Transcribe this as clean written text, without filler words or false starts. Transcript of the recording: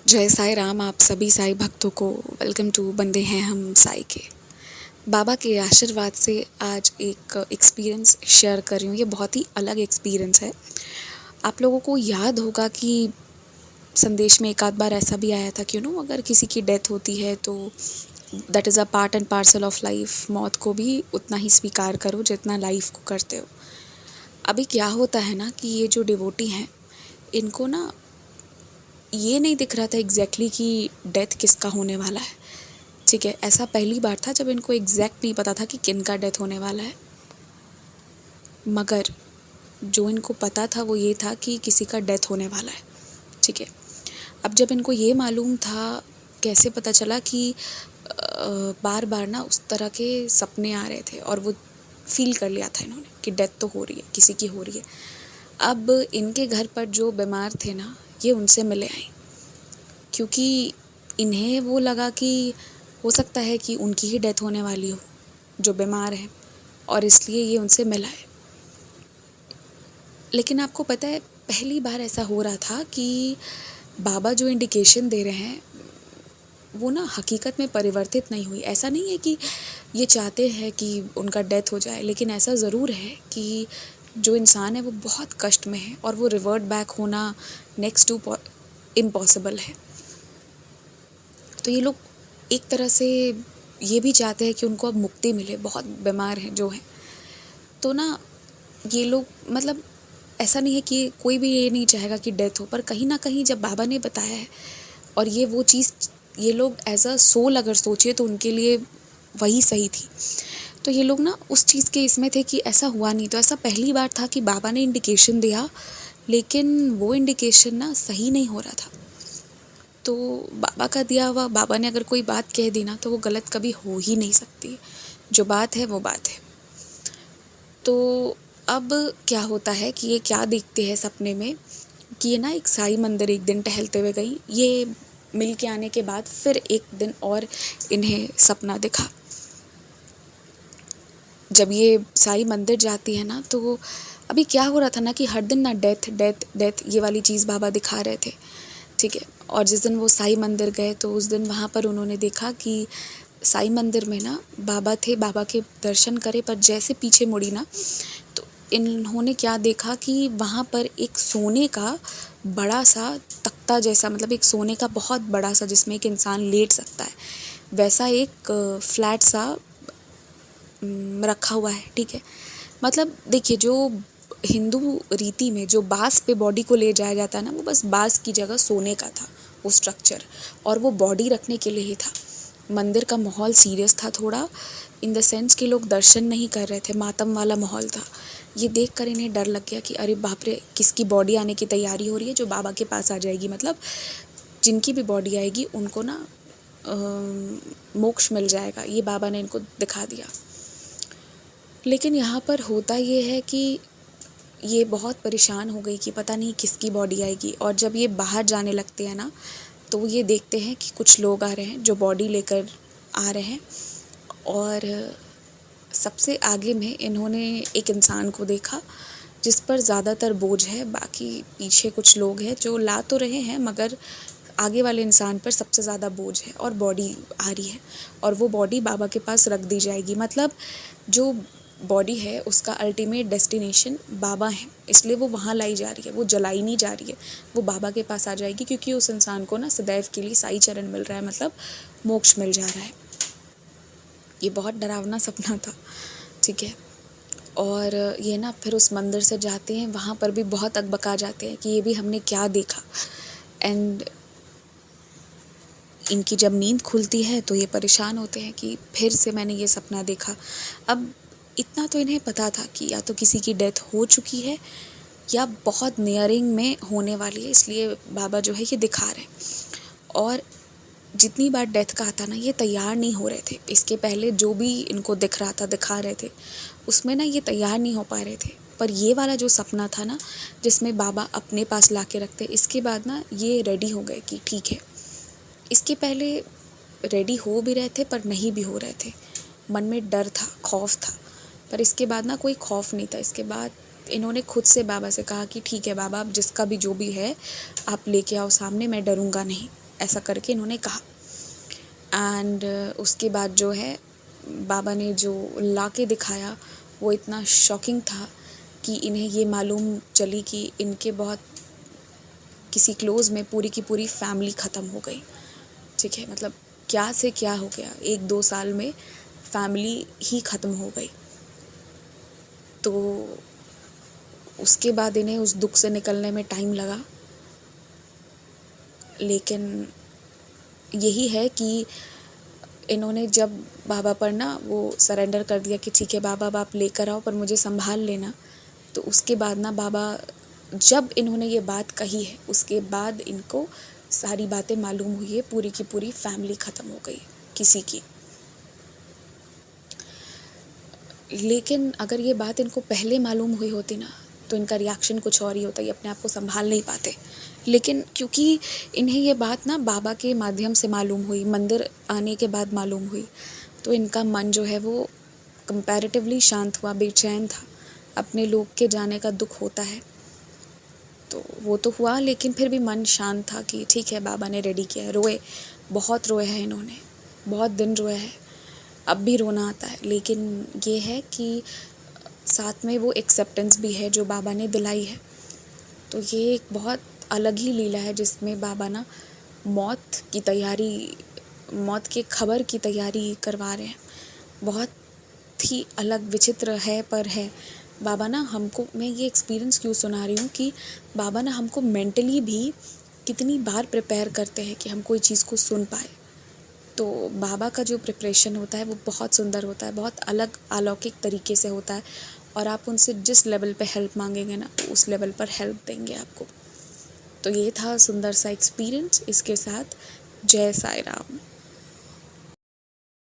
जय साई राम। आप सभी साई भक्तों को वेलकम टू बंदे हैं हम साई के। बाबा के आशीर्वाद से आज एक एक्सपीरियंस शेयर कर रही हूँ। ये बहुत ही अलग एक्सपीरियंस है। आप लोगों को याद होगा कि संदेश में एक आध बार ऐसा भी आया था कि अगर किसी की डेथ होती है तो that is a part and parcel of life. मौत को भी उतना ही स्वीकार करो जितना लाइफ को करते हो। अभी क्या होता है ना कि ये जो डिवोटी हैं इनको ना ये नहीं दिख रहा था एग्जैक्टली कि डेथ किसका होने वाला है। ठीक है, ऐसा पहली बार था जब इनको एग्जैक्ट नहीं पता था कि किन का डेथ होने वाला है। मगर जो इनको पता था वो ये था कि किसी का डेथ होने वाला है। ठीक है, अब जब इनको ये मालूम था, कैसे पता चला कि बार बार ना उस तरह के सपने आ रहे थे और वो फील कर लिया था इन्होंने कि डेथ तो हो रही है, किसी की हो रही है। अब इनके घर पर जो बीमार थे ना, ये उनसे मिले आई, क्योंकि इन्हें वो लगा कि हो सकता है कि उनकी ही डेथ होने वाली हो जो बीमार है, और इसलिए ये उनसे मिला है। लेकिन आपको पता है पहली बार ऐसा हो रहा था कि बाबा जो इंडिकेशन दे रहे हैं वो ना हकीकत में परिवर्तित नहीं हुई। ऐसा नहीं है कि ये चाहते हैं कि उनका डेथ हो जाए, लेकिन ऐसा ज़रूर है कि जो इंसान है वो बहुत कष्ट में है और वो रिवर्ट बैक होना नेक्स्ट टू इम्पॉसिबल है। तो ये लोग एक तरह से ये भी चाहते हैं कि उनको अब मुक्ति मिले, बहुत बीमार हैं जो हैं। तो ना ये लोग मतलब ऐसा नहीं है कि कोई भी ये नहीं चाहेगा कि डेथ हो, पर कहीं ना कहीं जब बाबा ने बताया है और ये वो चीज़ ये लोग एज अ सोल अगर सोचे तो उनके लिए वही सही थी। तो ये लोग ना उस चीज़ के इसमें थे कि ऐसा हुआ नहीं। तो ऐसा पहली बार था कि बाबा ने इंडिकेशन दिया, लेकिन वो इंडिकेशन ना सही नहीं हो रहा था। तो बाबा का दिया हुआ, बाबा ने अगर कोई बात कह दी ना तो वो गलत कभी हो ही नहीं सकती। जो बात है वो बात है। तो अब क्या होता है कि ये क्या देखते हैं सपने में कि ये ना एक साई मंदिर एक दिन टहलते हुए गई। ये मिल के आने के बाद फिर एक दिन और इन्हें सपना दिखा। जब ये साई मंदिर जाती है ना, तो अभी क्या हो रहा था ना कि हर दिन ना डेथ डेथ डेथ ये वाली चीज़ बाबा दिखा रहे थे। ठीक है, और जिस दिन वो साई मंदिर गए तो उस दिन वहाँ पर उन्होंने देखा कि साई मंदिर में ना बाबा थे, बाबा के दर्शन करे, पर जैसे पीछे मुड़ी ना तो इन्होंने क्या देखा कि वहाँ पर एक सोने का बड़ा सा तख्ता जैसा, मतलब एक सोने का बहुत बड़ा सा जिसमें एक इंसान लेट सकता है, वैसा एक फ्लैट सा रखा हुआ है। ठीक है, मतलब देखिए जो हिंदू रीति में जो बांस पे बॉडी को ले जाया जाता है ना, वो बस बांस की जगह सोने का था वो स्ट्रक्चर, और वो बॉडी रखने के लिए ही था। मंदिर का माहौल सीरियस था थोड़ा, इन द सेंस कि लोग दर्शन नहीं कर रहे थे, मातम वाला माहौल था। ये देख कर इन्हें डर लग गया कि अरे बाप रे, किसकी बॉडी आने की तैयारी हो रही है जो बाबा के पास आ जाएगी। मतलब जिनकी भी बॉडी आएगी उनको ना मोक्ष मिल जाएगा, ये बाबा ने इनको दिखा दिया। लेकिन यहाँ पर होता ये है कि ये बहुत परेशान हो गई कि पता नहीं किसकी बॉडी आएगी। और जब ये बाहर जाने लगते हैं ना तो ये देखते हैं कि कुछ लोग आ रहे हैं जो बॉडी लेकर आ रहे हैं, और सबसे आगे में इन्होंने एक इंसान को देखा जिस पर ज़्यादातर बोझ है। बाकी पीछे कुछ लोग हैं जो ला तो रहे हैं, मगर आगे वाले इंसान पर सबसे ज़्यादा बोझ है और बॉडी आ रही है, और वो बॉडी बाबा के पास रख दी जाएगी। मतलब जो बॉडी है उसका अल्टीमेट डेस्टिनेशन बाबा है, इसलिए वो वहाँ लाई जा रही है, वो जलाई नहीं जा रही है, वो बाबा के पास आ जाएगी, क्योंकि उस इंसान को ना सदैव के लिए साई चरण मिल रहा है, मतलब मोक्ष मिल जा रहा है। ये बहुत डरावना सपना था। ठीक है, और ये ना फिर उस मंदिर से जाते हैं, वहाँ पर भी बहुत अकबका जाते हैं कि ये भी हमने क्या देखा। एंड इनकी जब नींद खुलती है तो ये परेशान होते हैं कि फिर से मैंने ये सपना देखा। अब इतना तो इन्हें पता था कि या तो किसी की डेथ हो चुकी है या बहुत नियरिंग में होने वाली है, इसलिए बाबा जो है ये दिखा रहे हैं। और जितनी बार डेथ का आता ना, ये तैयार नहीं हो रहे थे। इसके पहले जो भी इनको दिख रहा था, दिखा रहे थे, उसमें ना ये तैयार नहीं हो पा रहे थे। पर ये वाला जो सपना था ना जिसमें बाबा अपने पास ला के रखते, इसके बाद ना ये रेडी हो गए कि ठीक है। इसके पहले रेडी हो भी रहे थे पर नहीं भी हो रहे थे, मन में डर था, खौफ था। पर इसके बाद ना कोई खौफ नहीं था। इसके बाद इन्होंने खुद से बाबा से कहा कि ठीक है बाबा, अब जिसका भी जो भी है आप लेके आओ सामने, मैं डरूंगा नहीं। ऐसा करके इन्होंने कहा। एंड उसके बाद जो है बाबा ने जो ला के दिखाया वो इतना शॉकिंग था कि इन्हें ये मालूम चली कि इनके बहुत किसी क्लोज़ में पूरी की पूरी फैमिली ख़त्म हो गई। ठीक है, मतलब क्या से क्या हो गया, 1-2 साल में फैमिली ही ख़त्म हो गई। तो उसके बाद इन्हें उस दुख से निकलने में टाइम लगा, लेकिन यही है कि इन्होंने जब बाबा पर ना वो सरेंडर कर दिया कि ठीक है बाबा अब आप लेकर आओ पर मुझे संभाल लेना, तो उसके बाद ना बाबा जब इन्होंने ये बात कही है उसके बाद इनको सारी बातें मालूम हुई है, पूरी की पूरी फैमिली ख़त्म हो गई किसी की। लेकिन अगर ये बात इनको पहले मालूम हुई होती ना तो इनका रिएक्शन कुछ और ही होता, ये अपने आप को संभाल नहीं पाते। लेकिन क्योंकि इन्हें ये बात ना बाबा के माध्यम से मालूम हुई, मंदिर आने के बाद मालूम हुई, तो इनका मन जो है वो कंपैरेटिवली शांत हुआ, बेचैन था। अपने लोग के जाने का दुख होता है, तो वो तो हुआ, लेकिन फिर भी मन शांत था कि ठीक है बाबा ने रेडी किया है। रोए, बहुत रोए हैं इन्होंने, बहुत दिन रोए हैं, अब भी रोना आता है। लेकिन ये है कि साथ में वो एक्सेप्टेंस भी है जो बाबा ने दिलाई है। तो ये एक बहुत अलग ही लीला है जिसमें बाबा ना मौत की तैयारी, मौत की खबर की तैयारी करवा रहे हैं। बहुत ही अलग विचित्र है पर है। बाबा ना हमको, मैं ये एक्सपीरियंस क्यों सुना रही हूँ कि बाबा ना हमको मेंटली भी कितनी बार प्रिपेयर करते हैं कि हम कोई चीज़ को सुन पाए। तो बाबा का जो प्रिपरेशन होता है वो बहुत सुंदर होता है, बहुत अलग अलौकिक तरीके से होता है, और आप उनसे जिस लेवल पे हेल्प मांगेंगे ना उस लेवल पर हेल्प देंगे आपको। तो ये था सुंदर सा एक्सपीरियंस। इसके साथ जय साई राम।